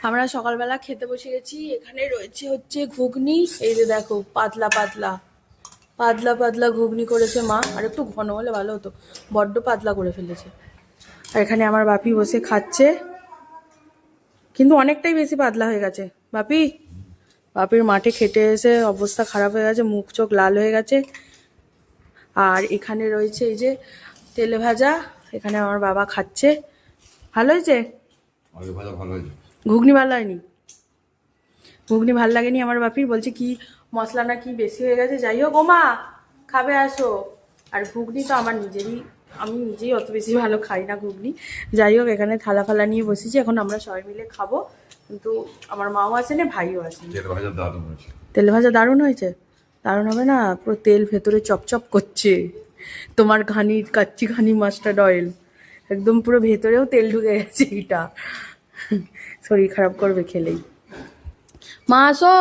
আমরা সকালবেলা খেতে বসে গেছি। এখানে রয়েছে হচ্ছে ঘুগনি, এই যে দেখো পাতলা পাতলা পাতলা পাতলা ঘুগনি করেছে মা। আর একটু ঘন হলে ভালো হতো, বড্ড পাতলা করে ফেলেছে। আর এখানে আমার বাপি বসে খাচ্ছে, কিন্তু অনেকটাই বেশি পাতলা হয়ে গেছে। বাপি, বাপির মাঠে খেটে এসে অবস্থা খারাপ হয়ে গেছে, মুখ চোখ লাল হয়ে গেছে। আর এখানে রয়েছে এই যে তেলে ভাজা, এখানে আমার বাবা খাচ্ছে। ভালো হয়েছে? ঘুগনি ভালো হয়নি? ঘুগনি ভাল লাগেনি আমার বাপির, বলছে কি মশলা না কি বেশি হয়ে গেছে। যাই হোক, ওমা খাবে আসো। আর ঘুগনি তো আমার নিজেরই, আমি নিজেই অত বেশি ভালো খাই না ঘুগনি। যাই হোক, এখানে থালা ফালা নিয়ে বসেছি, এখন আমরা সবাই মিলে খাবো। কিন্তু আমার মাও আসেনি, ভাইও আসেনি। তেল ভাজা দারুণ হয়েছে। দারুণ হবে না? পুরো তেল ভেতরে চপচপ করছে। তোমার ঘানির কাচ্চি ঘানি মাস্টার্ড অয়েল, একদম পুরো ভেতরেও তেল ঢুকে গেছে। এটা শরীর খারাপ করবে খেলেই। মা আসো।